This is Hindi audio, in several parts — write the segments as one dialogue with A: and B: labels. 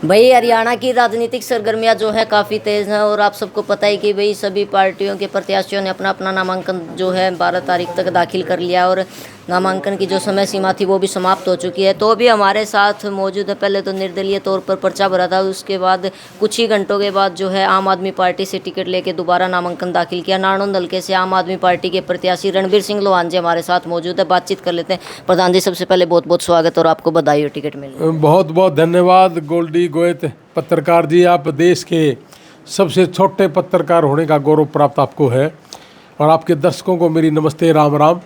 A: भाई हरियाणा की राजनीतिक सरगर्मियां जो है काफ़ी तेज़ हैं और आप सबको पता है कि भाई सभी पार्टियों के प्रत्याशियों ने अपना अपना नामांकन जो है 12 तारीख तक दाखिल कर लिया और नामांकन की जो समय सीमा थी वो भी समाप्त हो चुकी है। तो अभी हमारे साथ मौजूद है, पहले तो निर्दलीय तौर पर पर्चा भरा था, उसके बाद कुछ ही घंटों के बाद जो है आम आदमी पार्टी से टिकट लेके दोबारा नामांकन दाखिल किया। नारनौंद हल्के से आम आदमी पार्टी के प्रत्याशी रणबीर सिंह लोहान जी हमारे साथ मौजूद है, बातचीत कर लेते हैं। प्रधान जी, सबसे पहले बहुत बहुत स्वागत और आपको बधाई हो टिकट मिलने।
B: बहुत बहुत धन्यवाद गोल्डी गोयत पत्रकार जी, आप देश के सबसे छोटे पत्रकार होने का गौरव प्राप्त आपको है और आपके दर्शकों को मेरी नमस्ते, राम राम।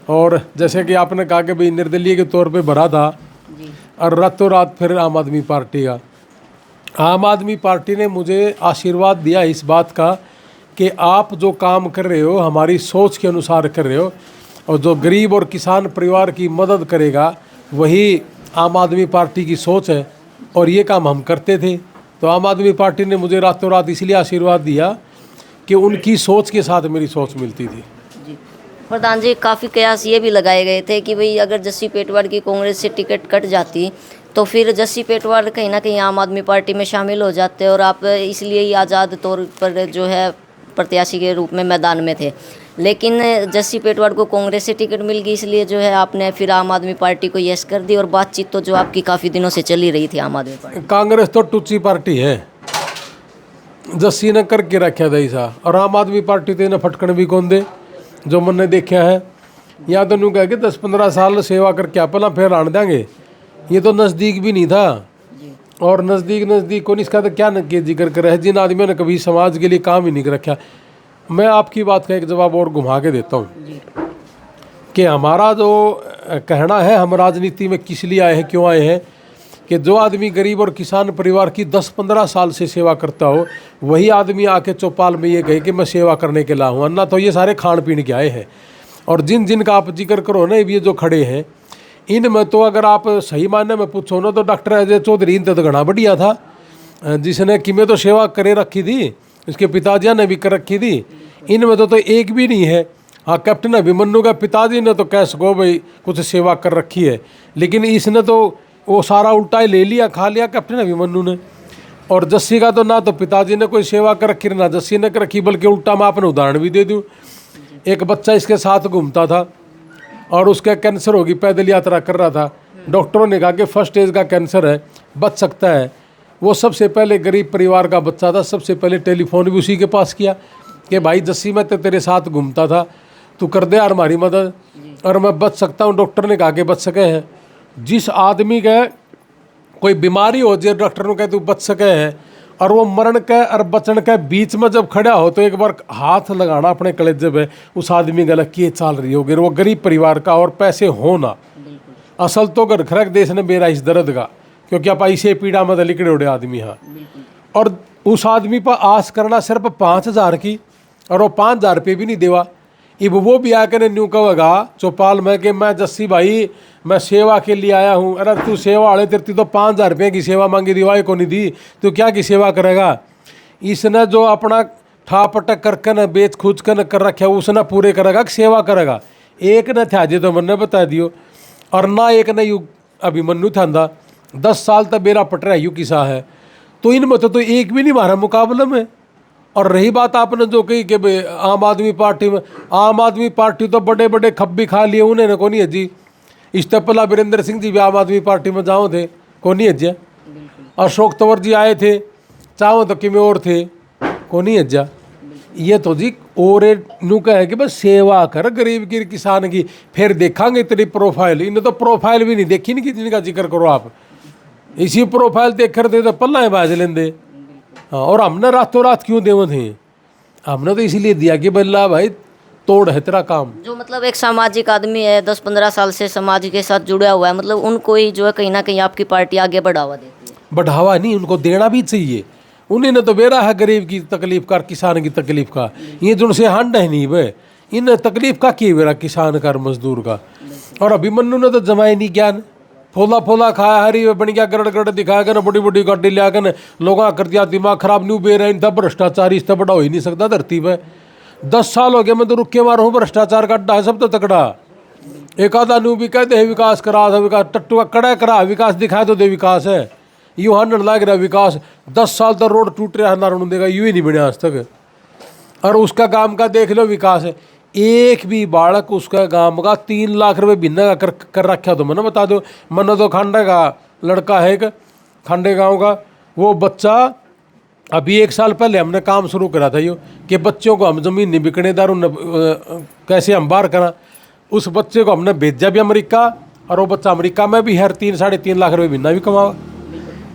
B: और जैसे कि आपने कहा कि भाई निर्दलीय के तौर पे भरा था और रातों रात फिर आम आदमी पार्टी का, आम आदमी पार्टी ने मुझे आशीर्वाद दिया इस बात का कि आप जो काम कर रहे हो हमारी सोच के अनुसार कर रहे हो और जो गरीब और किसान परिवार की मदद करेगा वही आम आदमी पार्टी की सोच है और ये काम हम करते थे। तो आम आदमी पार्टी ने मुझे रातों रात इसलिए आशीर्वाद दिया कि उनकी सोच के साथ मेरी सोच मिलती थी।
A: प्रधान जी, काफ़ी कयास ये भी लगाए गए थे कि भाई अगर जस्सी पेटवार की कांग्रेस से टिकट कट जाती तो फिर जस्सी पेटवार कहीं ना कहीं आम आदमी पार्टी में शामिल हो जाते और आप इसलिए ही आज़ाद तौर पर जो है प्रत्याशी के रूप में मैदान में थे। लेकिन जस्सी पेटवार को कांग्रेस से टिकट मिल गई, इसलिए जो है आपने फिर आम आदमी पार्टी को यस कर दी और बातचीत तो जो आपकी काफ़ी दिनों से चली रही थी आम आदमी पार्टी।
B: कांग्रेस तो टूची पार्टी है, जस्सी ने करके रखा था ऐसा, और आम आदमी पार्टी तो इन्हें फटकन भी कौन दे जो मैंने देखा है। यहाँ तो न्यू कह के 10-15 साल सेवा करके अपना फिर आन देंगे, ये तो नज़दीक भी नहीं था और नज़दीक कौन, इसका तो क्या जिक्र कर है जिन आदमियों ने कभी समाज के लिए काम ही नहीं रखा। मैं आपकी बात का एक जवाब और घुमा के देता हूँ कि हमारा जो कहना है, हम राजनीति में किस लिए आए हैं, क्यों आए हैं, कि जो आदमी गरीब और किसान परिवार की 10-15 साल से सेवा करता हो वही आदमी आके चौपाल में ये कहे कि मैं सेवा करने के ला हूँ, वरना तो ये सारे खान पीने के आए हैं। और जिन जिन का आप जिक्र करो ना, ये जो खड़े हैं इनमें तो अगर आप सही मायने में पूछो ना तो डॉक्टर अजय चौधरी इनते तो घना बढ़िया था, जिसने कि में तो सेवा करे रखी थी, इसके पिताजी ने भी कर रखी थी। इनमें तो एक भी नहीं है। हाँ, कैप्टन अभिमन्यु का पिताजी ने तो कह सको भाई कुछ सेवा कर रखी है, लेकिन इसने तो वो सारा उल्टा ही ले लिया, खा लिया कैप्टन अभिमन्यु ने। और जस्सी का तो ना तो पिताजी ने कोई सेवा कर रखी ना जस्सी ने कर रखी, बल्कि उल्टा मैं आपने उदाहरण भी दे दूँ। एक बच्चा इसके साथ घूमता था और उसका कैंसर होगी, पैदल यात्रा कर रहा था, डॉक्टरों ने कहा कि फर्स्ट स्टेज का कैंसर है, बच सकता है। वो सबसे पहले गरीब परिवार का बच्चा था, सबसे पहले टेलीफोन भी उसी के पास किया कि भाई जस्सी मैं तो तेरे साथ घूमता था, तू कर दे यार हमारी मदद और मैं बच सकता हूँ। डॉक्टर ने कहा कि बच सके हैं। जिस आदमी का कोई बीमारी हो जाए, डॉक्टर ने कहे तू बच सके हैं, और वो मरण के और बचन के बीच में जब खड़ा हो तो एक बार हाथ लगाना अपने कलेजे पे, उस आदमी गलत किए चाल रही होगी। वो गरीब परिवार का और पैसे होना असल तो घर खरक देश ने बेरा इस दर्द का, क्योंकि आप ऐसे पीड़ा में लिकड़े उड़े आदमी। हाँ, और उस आदमी पर आस करना सिर्फ 5,000 की, और वो 5,000 रुपये भी नहीं देवा। अब वो भी आकर न्यू कहेगा चौपाल में कि मैं जस्सी भाई मैं सेवा के लिए आया हूँ। अरे तू सेवा वाले तेरती तो 5,000 रुपये की सेवा मांगी, दिवाई को नहीं दी, तो क्या की सेवा करेगा। इसने जो अपना ठापटक करके न बेच खूच कर न कर रखे उसने पूरे करेगा कि सेवा करेगा। एक न था जी तो मैंने बता दियो, और ना एक न यू अभिमन्यु था 10 साल तक बेरा पट रहा यू किसा है, तो इनमें तो एक भी नहीं मारा मुकाबले में। और रही बात आपने जो कही कि भाई आम आदमी पार्टी में, आम आदमी पार्टी तो बड़े बड़े खब्बी खा लिए उन्हें कौन है जी। इस्तेपला वीरेंद्र सिंह जी भी आम आदमी पार्टी में जाओ थे, कौन है जी। अशोक तंवर जी आए थे, चाहो तो किमें और थे, कौन है जा। ये तो जी और नू कहे कि बस सेवा कर गरीब की किसान की, फिर देखांगे तेरी प्रोफाइल। इन्हें तो प्रोफाइल भी नहीं देखी नहीं कि जिनका जिक्र करो आप, इसी प्रोफाइल देख कर थे तो पल्ला बाज लेंदे। हाँ, और हमने रातों रात क्यों देव थे, हमने तो इसीलिए दिया कि बल्ला भाई तोड़ है तेरा काम।
A: जो मतलब एक सामाजिक आदमी है, 10-15 साल से समाज के साथ जुड़ा हुआ है, मतलब उनको ही जो है कहीं ना कहीं आपकी पार्टी आगे बढ़ावा देती है।
B: बढ़ावा नहीं, उनको देना भी चाहिए। उन्हें तो बेरा है गरीब की तकलीफ का, किसान की तकलीफ का, ये जो उनसे हंड है नहीं वे, इन तकलीफ का की बेरा किसान का मजदूर का। और अभिमन्यु ने तो जमाए नहीं ज्ञान, फोला फोला खाया हरी बन गया, गरड़ गरड़ दिखाया कर, बड़ी बड़ी गाड़ी लिया कर लोग कर दिया, दिमाग खराब नहीं बेरा। इन तब भ्रष्टाचारी इससे बड़ा हो ही नहीं सकता धरती पे। 10 साल हो गए मैं तो रुके मार हूँ, भ्रष्टाचार का अड्डा है सब तो तकड़ा। एक आधा न्यू भी कहते हैं विकास करा था, विकास टट्टू का कड़ा करा विकास दिखाए तो दे विकास है। यूँ हन लग रहा विकास 10 साल तक रोड टूट रहा है नारायण देगा, यूँ ही नहीं बने आज तक। और उसका गांव का देख लो विकास है, एक भी बालक उसका गांव का 3 लाख रुपए बिना कर रखा। तो मैंने बता दो, मैंने तो खांडे का लड़का है एक खांडे गांव का, वो बच्चा अभी 1 साल पहले हमने काम शुरू करा था यो कि बच्चों को हम जमीन नहीं बिकने दार कैसे हम बाहर करा। उस बच्चे को हमने भेजा भी अमेरिका, और वो बच्चा अमेरिका में भी है 3-3.5 लाख रुपए महीना भी कमावा।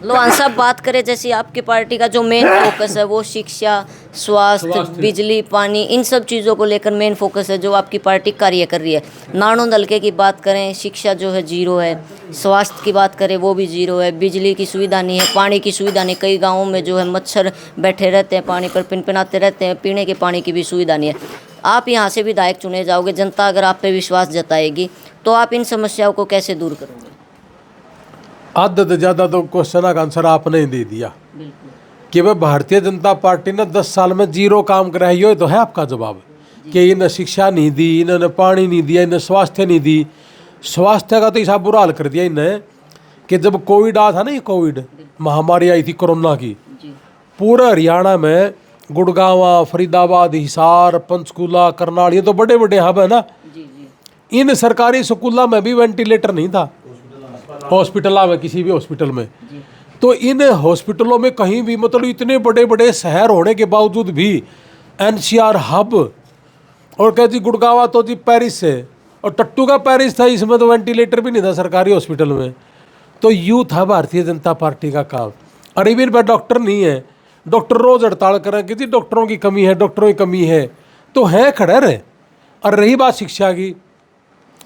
A: लोहान साहब बात करें जैसे आपकी पार्टी का जो मेन फोकस है वो शिक्षा, स्वास्थ्य, बिजली, पानी, इन सब चीज़ों को लेकर मेन फोकस है जो आपकी पार्टी कार्य कर रही है। नारनौंद हल्के की बात करें, शिक्षा जो है 0 है, स्वास्थ्य की बात करें वो भी 0 है, बिजली की सुविधा नहीं है, पानी की सुविधा नहीं, कई गाँवों में जो है मच्छर बैठे रहते हैं, पानी पर पिनपिनाते रहते हैं, पीने के पानी की भी सुविधा नहीं है। आप यहाँ से विधायक चुने जाओगे, जनता अगर आप पे विश्वास जताएगी तो आप इन समस्याओं को कैसे दूर करोगे?
B: आधा से ज़्यादा तो क्वेश्चन का आंसर आपने ही दे दिया कि भाई भारतीय जनता पार्टी ने 10 साल में 0 काम कराया, ये तो है आपका जवाब कि इन्हें शिक्षा नहीं दी, इन्होंने पानी नहीं दिया, इन्हें स्वास्थ्य नहीं दी। स्वास्थ्य का तो ऐसा बुरा हाल कर दिया इन्हें कि जब कोविड आया था ना, ये कोविड महामारी आई थी कोरोना की, पूरा हरियाणा में गुड़गांव, फरीदाबाद, हिसार, पंचकूला, करनाल, ये तो बड़े बड़े हब है ना, इन सरकारी स्कूलों में भी वेंटिलेटर नहीं था, हॉस्पिटल में किसी भी हॉस्पिटल में। तो इन हॉस्पिटलों में कहीं भी मतलब इतने बड़े बड़े शहर होने के बावजूद भी एनसीआर हब, और क्या जी गुड़गांव तो जी पेरिस है, और टट्टू का पेरिस था, इसमें तो वेंटिलेटर भी नहीं था सरकारी हॉस्पिटल में। तो यूँ था भारतीय जनता पार्टी का काम। अरे भी डॉक्टर नहीं है, डॉक्टर रोज हड़ताल करें कि जी डॉक्टरों की कमी है, डॉक्टरों की कमी है, तो है खड़े रहे। और रही बात शिक्षा की,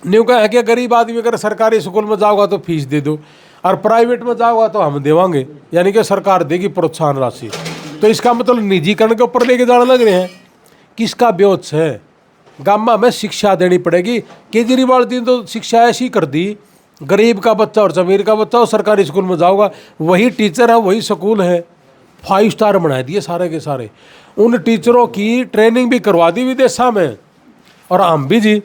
B: न्यू का है कि गरीब आदमी अगर सरकारी स्कूल में जाओगा तो फीस दे दो, और प्राइवेट में जाओगा तो हम देवांगे, यानी कि सरकार देगी प्रोत्साहन राशि। तो इसका मतलब निजीकरण के ऊपर लेके जाने लग रहे हैं। किसका ब्योच है? गामा में शिक्षा देनी पड़ेगी। केजरीवाल जी ने तो शिक्षा ऐसी कर दी, गरीब का बच्चा और अमीर का बच्चा और सरकारी स्कूल में जाओगा, वही टीचर है, वही स्कूल है, 5 स्टार बना दिए सारे के सारे। उन टीचरों की ट्रेनिंग भी करवा दी विदेशा में। और हम भी जी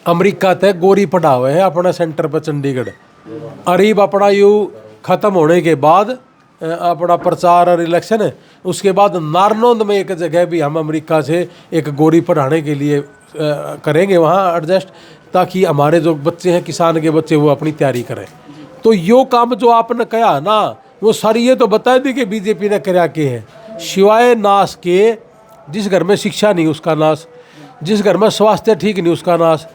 B: अमेरिका तक गोरी पढ़ा हुए हैं अपना सेंटर पर चंडीगढ़। अरीब अपना यू ख़त्म होने के बाद अपना प्रचार और इलेक्शन है, उसके बाद नारनौंद में एक जगह भी हम अमेरिका से एक गोरी पढ़ाने के लिए करेंगे वहाँ एडजस्ट, ताकि हमारे जो बच्चे हैं किसान के बच्चे वो अपनी तैयारी करें। तो यो काम जो आपने कहा ना, वो सारी ये तो बता दी कि बीजेपी ने करा के है, सिवाय नाश के। जिस घर में शिक्षा नहीं उसका नाश, जिस घर में स्वास्थ्य ठीक नहीं उसका नाश।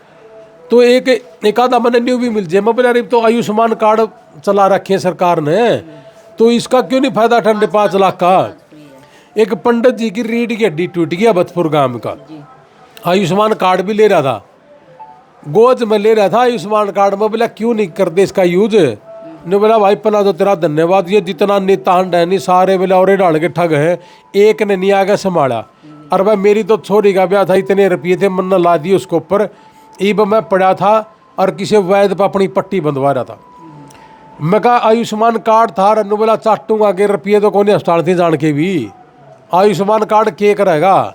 B: तो एक आधा मैंने न्यू भी मिल जाए, मैं तो आयुष्मान कार्ड चला रखे सरकार ने, तो इसका क्यों नहीं फायदा ठंडे 5 लाख का। एक पंडित जी की रीढ़ की हड्डी टूट गया भतपुर गांव का, आयुष्मान कार्ड भी ले रहा था, गोद में ले रहा था आयुष्मान कार्ड में। बोला क्यों नहीं करते इसका यूज? ने बोला भाई पहला तो तेरा धन्यवाद, ये जितना नेता है नहीं सारे बोला और डाल के ठग है, एक ने नहीं आगे संभाला। और भाई मेरी तो छोरी का ब्याह था, इतने रुपये थे मन ला दिए उसके ऊपर, ईब मैं पड़ा था और किसी वैद्य पर अपनी पट्टी बंधवा रहा था। मैं कहा आयुष्मान कार्ड था, रन्नू बोला चाटूंगा के रुपये तो कौन अस्पताल थे जान के भी, आयुष्मान कार्ड के करेगा।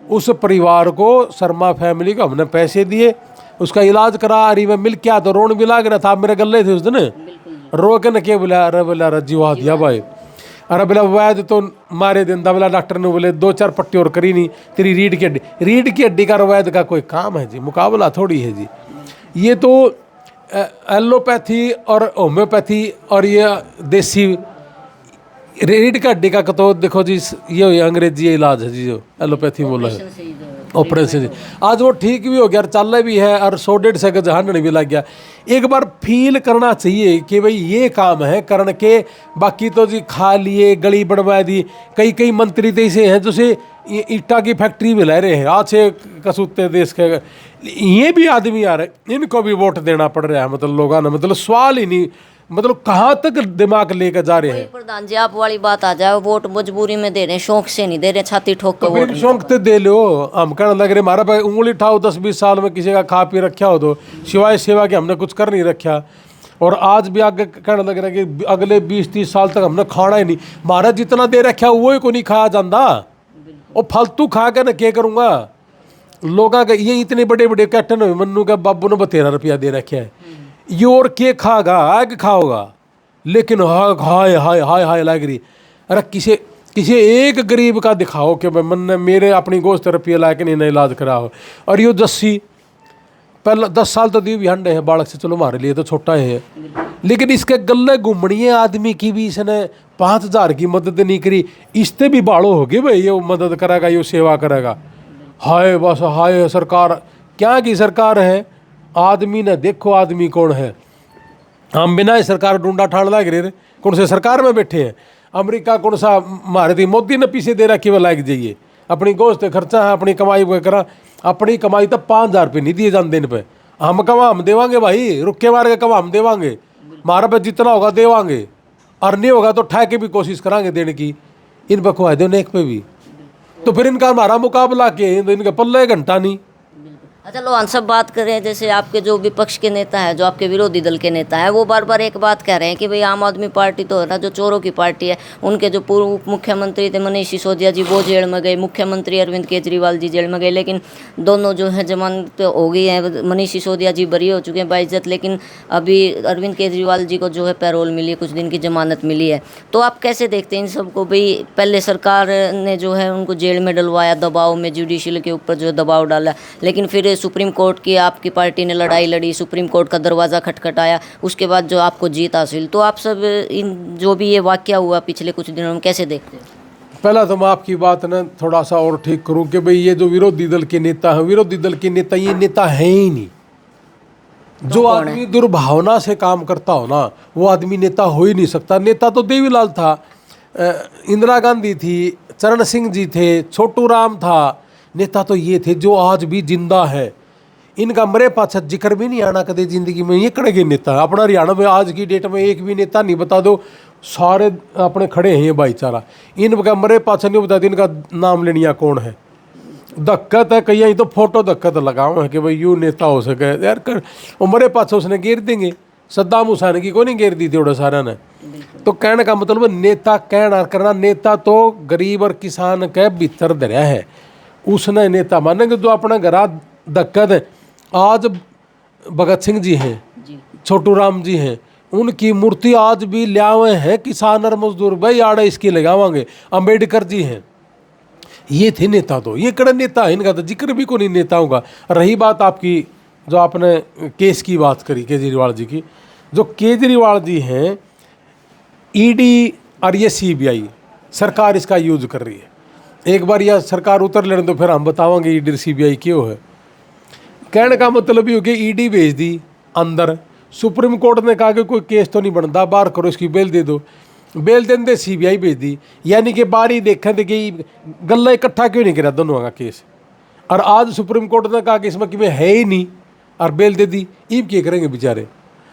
B: उस परिवार को शर्मा फैमिली को हमने पैसे दिए, उसका इलाज करा, अरे मैं मिल क्या तो रोन भी लाग रहा था, मेरे गले थे उस दिन, रो के न के बोला अरे बोला रजीवा दिया भाई। अरे बोला वैद्य तो मारे दिन बोला, डॉक्टर ने बोले 2-4 पट्टी और करी नहीं, तेरी रीढ़ की हड्डी का वैद्य का कोई काम है जी, मुकाबला थोड़ी है जी। ये तो एलोपैथी और होम्योपैथी और ये देसी रीढ़ की हड्डी का तो देखो जी, ये अंग्रेजी इलाज है जी, जो एलोपैथी बोला है ऑपरेशन। आज वो ठीक भी हो गया और चल भी है, और 100-150 का जहान भी लग गया। एक बार फील करना चाहिए कि भाई ये काम है करण के, बाकी तो जी खा लिए, गली बनवा दी। कई मंत्री तो ऐसे हैं जैसे ईटा की फैक्ट्री भी ले रहे हैं आज से कसूते देश के, ये भी आदमी आ रहे, इनको भी वोट देना पड़ रहा है। मतलब लोगों ने मतलब सवाल ही नहीं, मतलब कहाँ तक दिमाग लेकर जा रहे हैं।
A: प्रधान जी आप वाली बात आ जाए, वोट मजबूरी में दे रहे हैं, शौक से नहीं दे रहे, छाती ठोक कर वोट।
B: शौक तो दे लो, हम कहने लग रहे हमारा भाई उंगली उठाओ 10-20 साल में किसी का खा पी रखा हो तो सिवाय सेवा के हमने कुछ कर नहीं रखा। और आज भी आगे कहने लग रहा है कि अगले 20-30 साल तक हमने खाना ही नहीं, हमारा जितना दे रखा वो ही को नहीं खाया जाता, और फालतू खा के ना क्या करूँगा। लोगों का ये इतने बड़े बड़े कैप्टन हुए मन्नू का बाबू ने 13 रुपया दे रखे है, ये और के खागा आग खाओगा, लेकिन हाय हाय हाय हाय हाय लग रही। अरे किसी एक गरीब का दिखाओ कि भाई मन मेरे अपनी गोश्त रुपये ला के नहीं इलाज कराओ। और यो जस्सी पहला 10 साल तो दी भी हंडे है बालक से, चलो हमारे लिए तो छोटा है, लेकिन इसके गले घूमनी है आदमी की भी इसने 5,000 की मदद नहीं करी, इससे भी बाड़ो हो गए भाई ये मदद करेगा ये सेवा करेगा। हाय बस हाय सरकार क्या की सरकार है, आदमी ने देखो आदमी कौन है। हम बिना सरकार ढूंढा ठाड़ लग रहे कौन से सरकार में बैठे हैं। अमेरिका कौन सा मारे थी मोदी ने पीछे दे रखी वो लाइक जाइए, अपनी गोश्त खर्चा है अपनी कमाई वो करा, अपनी कमाई तो 5,000 रुपये नहीं दिए जान दिन पे, हम कमा हम देवांगे भाई, रुके मार के कमा हम देवांगे, हमारा पे जितना होगा देवांगे, और नहीं होगा तो ठा के भी कोशिश करांगे देने की। इन पे खुआ दो नेक पे भी, तो फिर इनका हमारा मुकाबला के इनके पल्ले घंटा नहीं।
A: अच्छा लोहान साहब, बात करें जैसे आपके जो विपक्ष के नेता है, जो आपके विरोधी दल के नेता है, वो बार बार एक बात कह रहे हैं कि भाई आम आदमी पार्टी तो है ना जो चोरों की पार्टी है। उनके जो पूर्व उप मुख्यमंत्री थे मनीष सिसोदिया जी वो जेल में गए, मुख्यमंत्री अरविंद केजरीवाल जी जेल में गए, लेकिन दोनों जो है जमानत हो गई है। मनीष सिसोदिया जी बरी हो चुके हैं बाइज्जत, लेकिन अभी अरविंद केजरीवाल जी को जो है पैरोल मिली है, कुछ दिन की जमानत मिली है। तो आप कैसे देखते हैं इन सबको? भाई पहले सरकार ने जो है उनको जेल में डलवाया, दबाव में जुडिशल के ऊपर जो दबाव डाला, लेकिन फिर सुप्रीम कोर्ट की आपकी पार्टी ने लड़ाई लड़ी, सुप्रीम कोर्ट का दरवाज़ा खटखटाया, उसके बाद जो आपको जीत हासिल। तो आप सब इन जो भी ये वाकया हुआ पिछले कुछ दिनों में कैसे देखते हैं?
B: पहला तो मैं आपकी बात ना थोड़ा सा और ठीक करूं कि भाई ये जो विरोधी दल के नेता हैं, विरोधी दल के नेता ये नेता हैं ही नहीं। जो आदमी दुर्भावना से काम करता हो ना वो आदमी नेता हो ही नहीं सकता। नेता तो देवीलाल था, इंदिरा गांधी थी, चरण सिंह जी थे, छोटू राम था, नेता तो ये थे जो आज भी जिंदा है। इनका मरे पाछा जिक्र भी नहीं आना कदे जिंदगी में, ये कड़े नेता अपना हरियाणा में आज की डेट में एक भी नेता नहीं बता दो, सारे अपने खड़े हैं ये भाईचारा। इनका मरे पाछा नहीं बता दो इनका नाम लेनिया कौन है। दिक्कत है कहीं तो फोटो दिक्कत लगाओ है कि भाई यूँ नेता हो सके यार कर, वो मरे पाछा उसने घेर देंगे। सद्दाम हुसैन की कोई नहीं घेर दी थी उड़ा सारा ने। तो कहने का मतलब नेता कहना करना, नेता तो गरीब और किसान के भीतर धरा है, उसने नेता मानेंगे। जो अपना घरा दिक्कत है, आज भगत सिंह जी हैं, छोटू राम जी हैं, उनकी मूर्ति आज भी लियावे हैं किसान और मजदूर भाई आड़े इसकी लगावांगे। अम्बेडकर जी हैं, ये थे नेता। तो ये कड़े नेता है, इनका तो जिक्र भी को नहीं नेताओं का। रही बात आपकी जो आपने केस की बात करी केजरीवाल जी की, जो केजरीवाल जी हैं ईडी और ये सीबीआई सरकार इसका यूज कर रही है। एक बार यह सरकार उतर लेने तो फिर हम बतावांगे ईडी सीबीआई क्यों है। कहने का मतलब ये हो गया ईडी भेज दी अंदर, सुप्रीम कोर्ट ने कहा कि कोई केस तो नहीं बनता, बाहर करो इसकी बेल दे दो, बेल देने सीबीआई भेज दी। यानी कि बारी देखें थे कि गल्ला इकट्ठा क्यों नहीं करा दोनों का केस। और आज सुप्रीम कोर्ट ने कहा कि इसमें कि है ही नहीं और बेल दे दी। ईब क्या करेंगे बेचारे।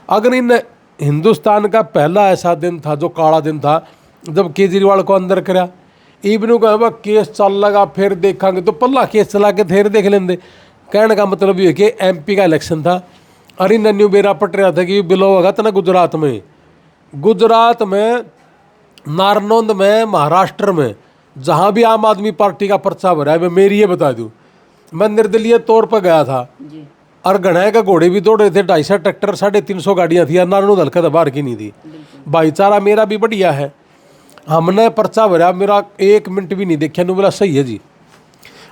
B: अगर इन हिंदुस्तान का पहला ऐसा दिन था जो काला दिन था जब केजरीवाल को अंदर करा, इबनू कहा केस चल लगा फिर देखेंगे, तो पल्ला केस चला के फिर देख लेंगे। कहने का मतलब ये कि एमपी का इलेक्शन था और इन न्यू बेरा पट रहा था कि बिलो होगा तो ना गुजरात में, नारनौंद में, महाराष्ट्र में, जहाँ भी आम आदमी पार्टी का पर्चा भरा है। मैं मेरी ये बता दूँ, मैं निर्दलीय तौर पर गया था और गणाए का घोड़े भी दौड़ रहे थे, 250 ट्रैक्टर, 350 गाड़ियाँ थी, नारनौंद हल्का तो बाहर की नहीं थी। भाईचारा मेरा भी बढ़िया है, हमने पर्चा भरा, मेरा 1 मिनट भी नहीं देखा, नु बोला सही है जी।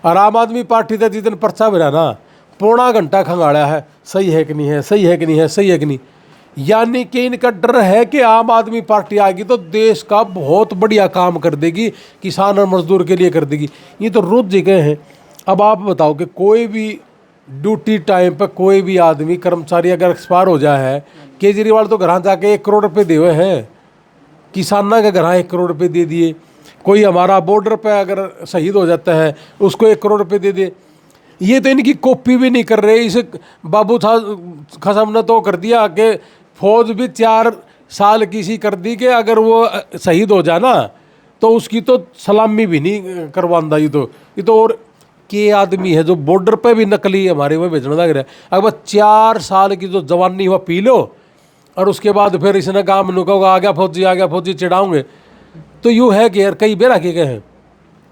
B: और आम आदमी पार्टी का जिस दिन पर्चा भरा ना पौना घंटा खंगाड़ा है, सही है कि नहीं है, सही है कि नहीं है, सही है कि नहीं। यानी कि इनका डर है कि आम आदमी पार्टी आएगी तो देश का बहुत बढ़िया काम कर देगी, किसान और मजदूर के लिए कर देगी। ये तो रोज जगह हैं। अब आप बताओ कि कोई भी ड्यूटी टाइम पर कोई भी आदमी कर्मचारी अगर एक्सपायर हो जाए है, केजरीवाल तो घर जाके 1 करोड़ रुपये दे हुए हैं, किसाना के घर 1 करोड़ रुपये दे दिए। कोई हमारा बॉर्डर पे अगर शहीद हो जाता है उसको 1 करोड़ रुपये दे दिए। ये तो इनकी कॉपी भी नहीं कर रहे। इसे बाबू था खसम ने तो कर दिया कि फौज भी 4 साल की सी कर दी कि अगर वो शहीद हो जाए ना तो उसकी तो सलामी भी नहीं करवांदा। ये तो और के आदमी है जो बॉर्डर पे भी नकली हमारे में भेजना लग रहा है। अगर 4 साल की जो जवानी हुआ पी लो और उसके बाद फिर इसने गाँव में कहोगा आ गया फौजी चिढ़ाऊंगे। तो यूँ है कि यार कई बेरा के गए हैं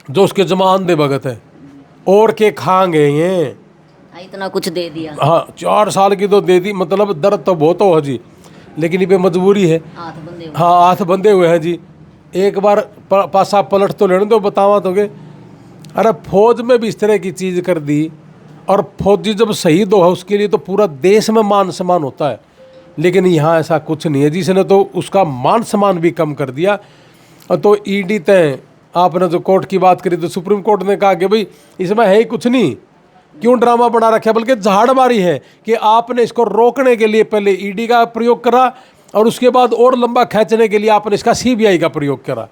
B: जो उसके जमान दे भगत है, और के खाएंगे ये,
A: इतना कुछ दे दिया।
B: हाँ 4 साल की तो दे दी, मतलब दर्द तो बहुत हो जी, लेकिन ये पे मजबूरी है।
A: हाथ बंधे हुए।
B: हाँ हाथ बंधे हुए हैं जी, एक बार पासा पलट तो लेने दो, बतावा तो के। अरे फौज में भी इस तरह की चीज़ कर दी, और फौजी जब शहीद हो उसके लिए तो पूरा देश में मान सम्मान होता है, लेकिन यहाँ ऐसा कुछ नहीं है, जिसने तो उसका मान सम्मान भी कम कर दिया। और तो ईडी तय, आपने जो कोर्ट की बात करी तो सुप्रीम कोर्ट ने कहा कि भाई इसमें है ही कुछ नहीं, क्यों ड्रामा बना रखा है, बल्कि झाड़मारी है कि आपने इसको रोकने के लिए पहले ईडी का प्रयोग करा, और उसके बाद और लंबा खींचने के लिए आपने इसका सीबीआई का प्रयोग करा।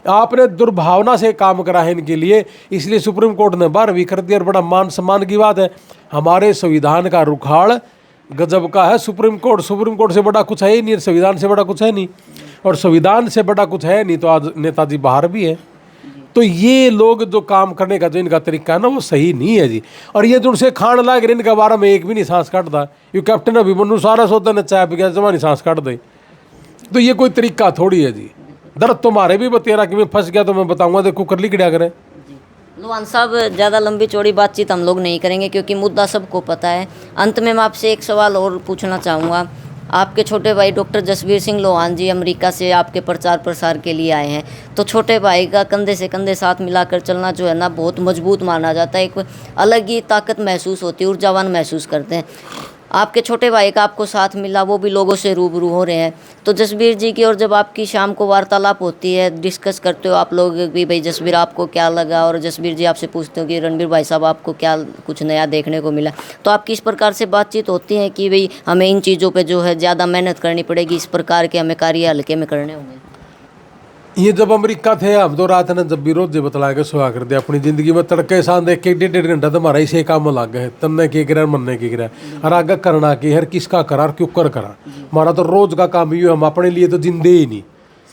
B: आपने दुर्भावना से काम करा है इनके लिए, इसलिए सुप्रीम कोर्ट ने 12वीं कर दिया। और बड़ा मान सम्मान की बात है, हमारे संविधान का रुखाड़ गजब का है। सुप्रीम कोर्ट से बड़ा कुछ है ही नहीं, संविधान से बड़ा कुछ है नहीं, और संविधान से बड़ा कुछ है नहीं तो आज नेताजी बाहर भी है। तो ये लोग जो काम करने का जो इनका तरीका है ना, वो सही नहीं है जी। और ये जो उनसे खान लाग रहे, इनके बारे में एक भी नहीं सांस काटता। ये कैप्टन अभिमन्यु सारा सोता ने चाय पी गया, जमा नहीं सांस काट दे, तो ये कोई तरीका थोड़ी है जी। दर्द तुम्हारे भी बतेरा कि मैं फंस गया तो मैं बताऊंगा, देखो कर ली क्या करें।
A: लोहान साहब, ज़्यादा लंबी चौड़ी बातचीत हम लोग नहीं करेंगे क्योंकि मुद्दा सबको पता है। अंत में मैं आपसे एक सवाल और पूछना चाहूँगा। आपके छोटे भाई डॉक्टर जसबीर सिंह लोहान जी अमेरिका से आपके प्रचार प्रसार के लिए आए हैं, तो छोटे भाई का कंधे से कंधे साथ मिलाकर चलना जो है ना, बहुत मजबूत माना जाता है। एक अलग ही ताकत महसूस होती है, ऊर्जावान महसूस करते हैं। आपके छोटे भाई का आपको साथ मिला, वो भी लोगों से रूबरू हो रहे हैं। तो जसबीर जी की और जब आपकी शाम को वार्तालाप होती है, डिस्कस करते हो आप लोग कि भाई जसबीर आपको क्या लगा, और जसबीर जी आपसे पूछते हो कि रणबीर भाई साहब आपको क्या कुछ नया देखने को मिला, तो आपकी इस प्रकार से बातचीत होती है कि भाई हमें इन चीज़ों पर जो है ज़्यादा मेहनत करनी पड़ेगी, इस प्रकार के हमें कार्य हल्के में करने होंगे?
B: ये जब अमेरिका थे, हम तो रात ने जब भी रोज जे बतला के सोया कर दिया अपनी जिंदगी में, तड़के शाम देख के 1.5 घंटा तो हमारा इसे काम लग गए, तमने के गिरा मनने के गिरा, और आगे करना की हर किसका करार क्यों कर करा। हमारा तो रोज का काम ही है, हम अपने लिए तो जिंदे ही नहीं,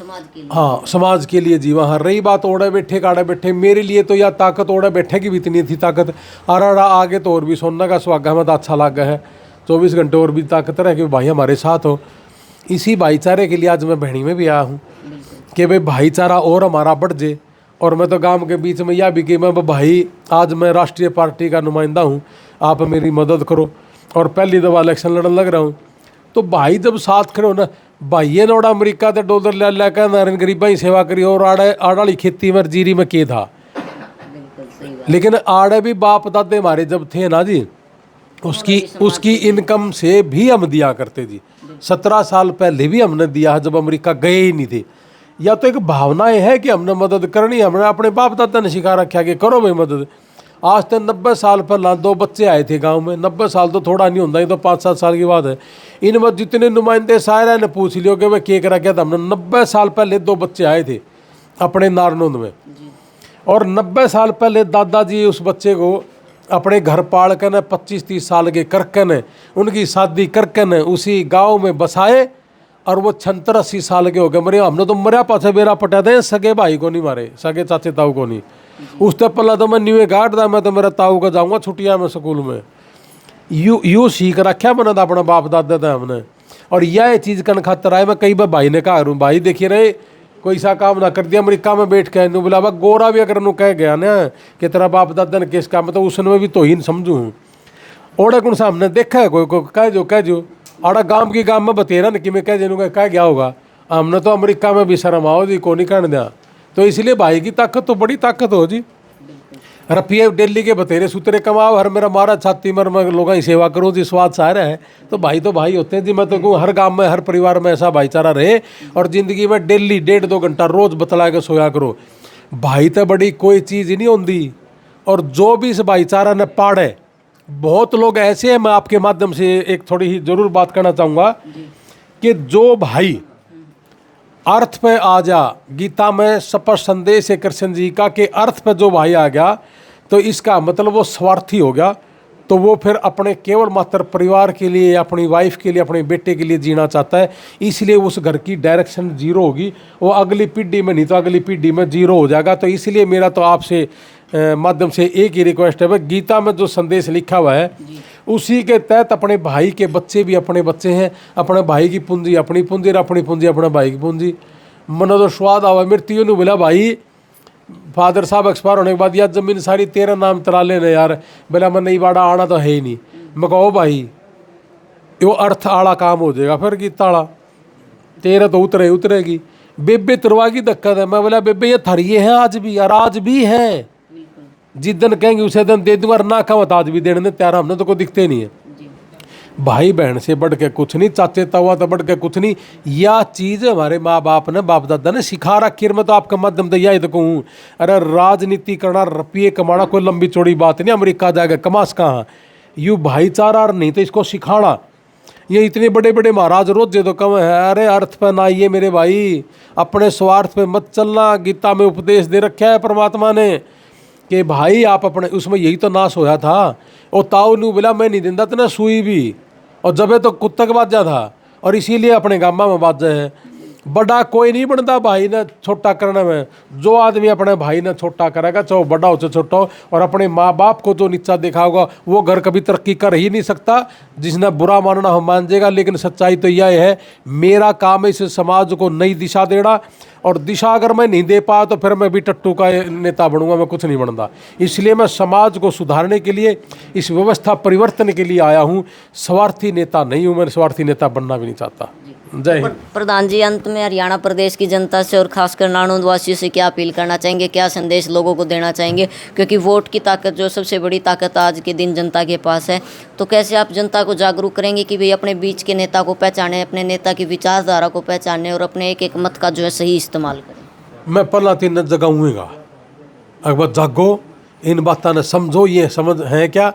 A: समाज के लिए।
B: हाँ समाज के लिए जी। वहाँ रही बात ओढ़े बैठे काड़े बैठे, मेरे लिए तो या ताकत ओढ़े बैठे की भी इतनी थी ताकत, और आगे तो और भी सोना का सुहागा हमें तो अच्छा लग गया है, 24 घंटे और भी ताकत रहे कि भाई हमारे साथ हो। इसी भाईचारे के लिए आज मैं बहनी में भी आया हूँ कि भाई भाईचारा और हमारा बढ़ जाए। और मैं तो गांव के बीच में यह भी कि मैं भाई आज मैं राष्ट्रीय पार्टी का नुमाइंदा हूँ, आप मेरी मदद करो, और पहली दफ़ा इलेक्शन लड़ने लग रहा हूँ। तो भाई जब साथ खड़े हो ना, भाइये नोड़ा अमेरिका से डॉलर ले लेकर नारायण गरीबा ही सेवा करी, और आड़ाली खेती में जीरी में के था, लेकिन आड़े भी बाप दादे हमारे जब थे ना जी, उसकी इनकम से भी हम दिया करते जी। 17 साल पहले भी हमने दिया, जब अमेरिका गए ही नहीं थे। या तो एक भावनाएं है कि हमने मदद करनी, हमने अपने बाप दादा ने सिखा रखा कि करो भाई मदद। आज तक 90 साल पहला 2 बच्चे आए थे गांव में, 90 साल तो थोड़ा नहीं होता, ये तो 5-7 साल की बात है। इनमें जितने नुमाइंदे सारे ने पूछ लियो कि भाई क्या करा क्या था, हमने 90 साल पहले 2 बच्चे आए थे अपने नारनौंद में, और 90 साल पहले दादाजी उस बच्चे को अपने घर पाल कर 25-30 साल के करके ने उनकी शादी करके ने उसी गाँव में बसाए, और वो 76-80 साल के हो गए मरे। हमने तो मरिया पाछे बेरा पटा दे, सगे भाई को नहीं मारे, सगे चाचे ताऊ को नहीं। उससे पहला तो मैं न्यूए गाट दा, मैं तो मेरा ताऊ का जाऊँगा छुट्टियाँ में स्कूल में, यू सीख रखा मैंने तो अपना बाप दादा था हमने। और यह चीज़ कन खातर आए, मैं कई बार भाई ने कहा रू भाई देखिए रहे कोई सा काम ना कर दिया अमेरिका में बैठ के, बोला गोरा भी अगर कह गया ना कि तेरा बाप दादा ने किस काम, तो उसने भी तो ही समझू हूँ। ओड़ा कौन सा हमने देखा है कोई कह जो आड़ा गांव की गांव में बतेरा न कि मैं कह जनूँगा क्या गया होगा, हमने तो अमेरिका में भी शर्म आओ जी को नहीं करने दिया। तो इसलिए भाई की ताकत तो बड़ी ताकत हो जी। रपिए दिल्ली के बतेरे सूत्रे कमाओ, हर मेरा मारा छाती मर मैं लोगों की सेवा करो जी, स्वाद सारा है। तो भाई होते हैं जी। मैं तो कहूँ हर गांव में हर परिवार में ऐसा भाईचारा रहे, और ज़िंदगी में डेली 1.5-2 घंटा रोज़ बतला के सोया करो। भाई तो बड़ी कोई चीज़ ही नहीं होती, और जो भी इस भाईचारा ने पाड़े, बहुत लोग ऐसे हैं। मैं आपके माध्यम से एक थोड़ी ही जरूर बात करना चाहूँगा कि जो भाई अर्थ पे आ जा, गीता में स्पष्ट संदेश है कृष्ण जी का कि अर्थ पे जो भाई आ गया, तो इसका मतलब वो स्वार्थी हो गया। तो वो फिर अपने केवल मात्र परिवार के लिए, अपनी वाइफ के लिए, अपने बेटे के लिए जीना चाहता है। इसलिए उस घर की डायरेक्शन जीरो होगी, वो अगली पीढ़ी में नहीं तो अगली पीढ़ी में जीरो हो जाएगा। तो इसलिए मेरा तो आपसे माध्यम से एक ही रिक्वेस्ट है, गीता में जो संदेश लिखा हुआ है उसी के तहत अपने भाई के बच्चे भी अपने बच्चे हैं, अपने भाई की पूंजी अपनी पूंजी, और अपनी पूंजी अपने भाई की पूंजी। मनो तो स्वाद आवा मृत्यु ने बोला भाई फादर साहब एक्सपायर होने के बाद यह जमीन सारी तेरा नाम तरा लेना यार, बोला मैं नहीं बाड़ा आना तो है ही नहीं। मैं कहो भाई यो अर्थ आला काम हो जाएगा, फिर गीता आला तेरा तो उतरेगी। बेबे तुरवा की दिक्कत है। मैं बोला बेबे ये थरिये हैं आज भी यार, आज भी है, जिस दिन कहेंगे उसे दिन दे दूंगा, ना कहा आज भी देने तैयार, हमने तो कोई दिखते नहीं है। भाई बहन से बढ़ के कुछ नहीं, चाचे तावा तो बढ़ के कुछ नहीं। यह चीज़ हमारे माँ बाप ने बाप दादा ने सिखा रखी। मैं तो आपके माध्यम से यही तो कहूँ, अरे राजनीति करना, रुपये कमाना कोई लंबी चौड़ी बात नहीं। अमेरिका जाएगा कमास कहाँ, यूँ भाईचारा नहीं तो इसको सिखाना। ये इतने बड़े बड़े महाराज रोजे तो कम है, अरे अर्थ पर ना आइए मेरे भाई, अपने स्वार्थ पे मत चलना। गीता में उपदेश दे रखा है परमात्मा ने कि भाई आप अपने, उसमें यही तो नाश होया था। और ताऊ नू बोला मैं नहीं दिंदा तेना सुई भी, और जबे तो कुत्तक बाजा था, और इसीलिए अपने गामा में बाजा है। बड़ा कोई नहीं बनता भाई ने छोटा करने में। जो आदमी अपने भाई ने छोटा करेगा, चाहे वो बड़ा हो चाहे छोटा हो, और अपने माँ बाप को जो नीचा देखा होगा, वो घर कभी तरक्की कर ही नहीं सकता। जिसने बुरा मानना हो मान जाएगा, लेकिन सच्चाई तो यह है, मेरा काम है इस समाज को नई दिशा देना, और दिशा अगर मैं नहीं दे पाया तो फिर मैं भी टट्टू का नेता बनूंगा, मैं कुछ नहीं बनता। इसलिए मैं समाज को सुधारने के लिए, इस व्यवस्था परिवर्तन के लिए आया हूँ। स्वार्थी नेता नहीं हूँ, मैं स्वार्थी नेता बनना भी नहीं चाहता। जय हिंद।
A: प्रधान जी, अंत में हरियाणा प्रदेश की जनता से और खासकर नानौद वासियों से क्या अपील करना चाहेंगे, क्या संदेश लोगों को देना चाहेंगे? क्योंकि वोट की ताकत जो सबसे बड़ी ताकत आज के दिन जनता के पास है, तो कैसे आप जनता को जागरूक करेंगे कि भाई अपने बीच के नेता को पहचाने, अपने नेता की विचारधारा को पहचाने और अपने एक एक मत का जो है सही इस्तेमाल करें?
B: मैं पहला 3 जगाऊँगा, अगर जागो, इन बातों ने समझो। ये समझ है क्या,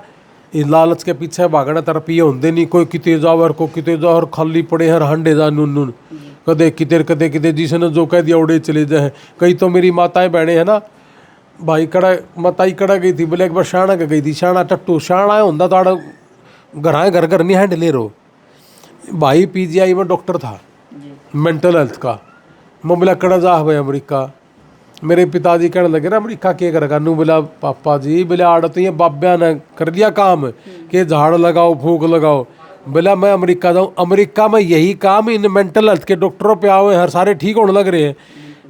B: इस लालच के पीछे भागना तरफ ये होंगे नहीं। कोई किते जावर को किते जावर खाली पड़े हैं हंडे जा नून नून, कदे किते कदे किते, जिसने जो कह दिया उड़े चले जाए। कई तो मेरी माताएं बहने हैं ना भाई, कड़ा माताई कड़ा गई थी, बोले एक बार शाणा का गई थी, शाणा टट्टू शाणा होंदा तो घर घर नहीं हैंड ले रो भाई। PGI में डॉक्टर था मेंटल हेल्थ का। मैं बोला कड़ा जा भाई अमेरिका। मेरे पिताजी कहने लगे ना अमेरिका के करेगा नू, बोला पापा जी, बोले आड़ तो ये बाब्या ने कर दिया काम कि झाड़ लगाओ फूक लगाओ। बोला मैं अमेरिका जाऊँ, अमेरिका में यही काम इन मेंटल हेल्थ के डॉक्टरों पे आओ, हर सारे ठीक होने लग रहे हैं।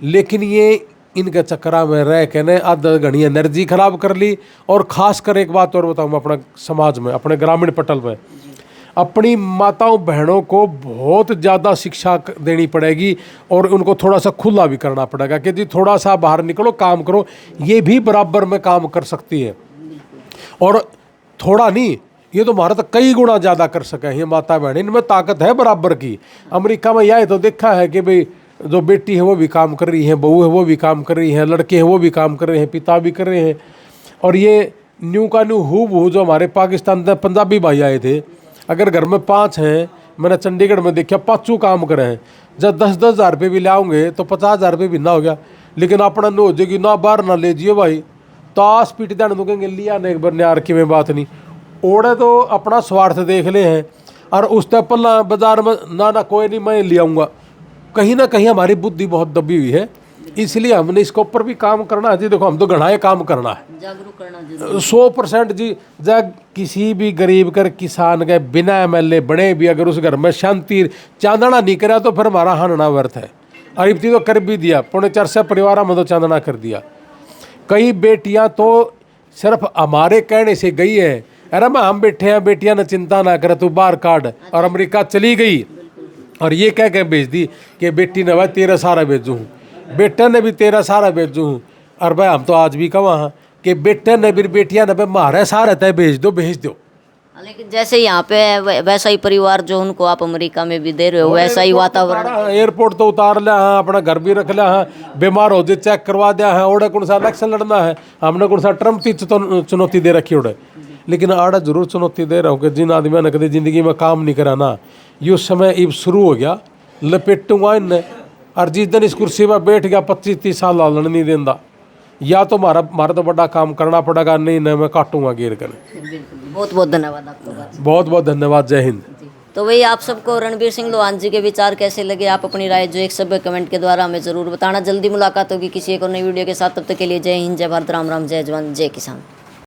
B: लेकिन ये इनके चक्कर में रह के ने आधा घनी एनर्जी खराब कर ली। और खास कर एक बात और बताऊँ, मैं अपना समाज में, अपने ग्रामीण पटल में अपनी माताओं बहनों को बहुत ज़्यादा शिक्षा देनी पड़ेगी, और उनको थोड़ा सा खुला भी करना पड़ेगा कि जी थोड़ा सा बाहर निकलो, काम करो, ये भी बराबर में काम कर सकती है। और थोड़ा नहीं, ये तो भारत कई गुना ज़्यादा कर सके हैं माता बहन, इनमें ताकत है बराबर की। अमेरिका में यह तो देखा है कि भाई जो बेटी है वो भी काम कर रही है, बहू है वो भी काम कर रही है, लड़के हैं वो भी काम कर रहे हैं, पिता भी कर रहे हैं। और ये न्यू का न्यू हूबहू जो हमारे पाकिस्तान में पंजाबी भाई आए थे, अगर घर में 5 हैं, मैंने चंडीगढ़ में देखा 5 काम करे हैं। जब 10-10 हज़ार रुपये भी लाओगे तो 50,000 रुपये भी ना हो गया। लेकिन अपना नो हो जाएगी ना, बाहर ना ले जियो भाई, ताश पीट देने दो, कहेंगे लिया ने एक बार न्यार की में बात नहीं। ओढ़े तो अपना स्वार्थ देख ले हैं, और उस तक पल्ला बाजार में ना कोई नहीं मैं ले आऊँगा। कहीं ना कहीं हमारी बुद्धि बहुत दबी हुई है, इसलिए हमने इसके ऊपर भी काम करना है जी। देखो हम तो घनाए काम करना है,
A: जागरूक करना
B: 100% जी। जब किसी भी गरीब कर किसान के बिना MLA बने भी अगर उस घर में शांति चांदना नहीं करा तो फिर हमारा हानना व्यर्थ है। और इब्ती तो कर भी दिया, 4.25 परिवार में तो चांदना कर दिया। कई बेटियां तो सिर्फ हमारे कहने से गई है, अरे मैं हम बैठे हैं, बेटियां ने चिंता ना करे तू बाहर काट, और अमेरिका चली गई और ये कह के भेज दी कि बेटी ने भाई 13 सारा भेजूँ, बेटे ने भी 13 सारा भेजूँ। और भाई हम तो आज भी कहा कि बेटे ने भी बेटियां ने भी मारे सारा तय भेज दो।
A: लेकिन जैसे यहाँ पे है वैसा ही परिवार जो उनको आप अमेरिका में भी दे रहे हो, वैसा ही वातावरण।
B: एयरपोर्ट तो उतार लिया है, अपना घर भी रख लिया है, बीमार हो जाए चेक करवा दिया है। ओडे कौन सा इलेक्शन लड़ना है, हमने कौन सा ट्रम्प की चुनौती दे रखी ओडे। लेकिन आड़ा जरूर चुनौती दे रहा हूँ कि जिन आदमियों ने कभी जिंदगी में काम नहीं करा ना, ये उस समय अब शुरू हो गया, लपेटूंगा इनने। और जिस दिन इस कुर्सी पर बैठ गया 25-30 साल लालन नहीं देंदा, या तो मारा तो बड़ा काम करना पड़ेगा, नहीं मैं काटूंगा गिर कर।
A: बहुत बहुत धन्यवाद आपको।
B: बहुत बहुत धन्यवाद। जय हिंद।
A: तो वही आप सबको रणबीर सिंह लोहान जी के विचार कैसे लगे, आप अपनी राय जो एक सभ्य कमेंट के द्वारा हमें जरूर बताना। जल्दी मुलाकात होगी किसी एक और नई वीडियो के साथ, तब तक के लिए जय हिंद, जय भारत, राम राम, जय जवान, जय किसान।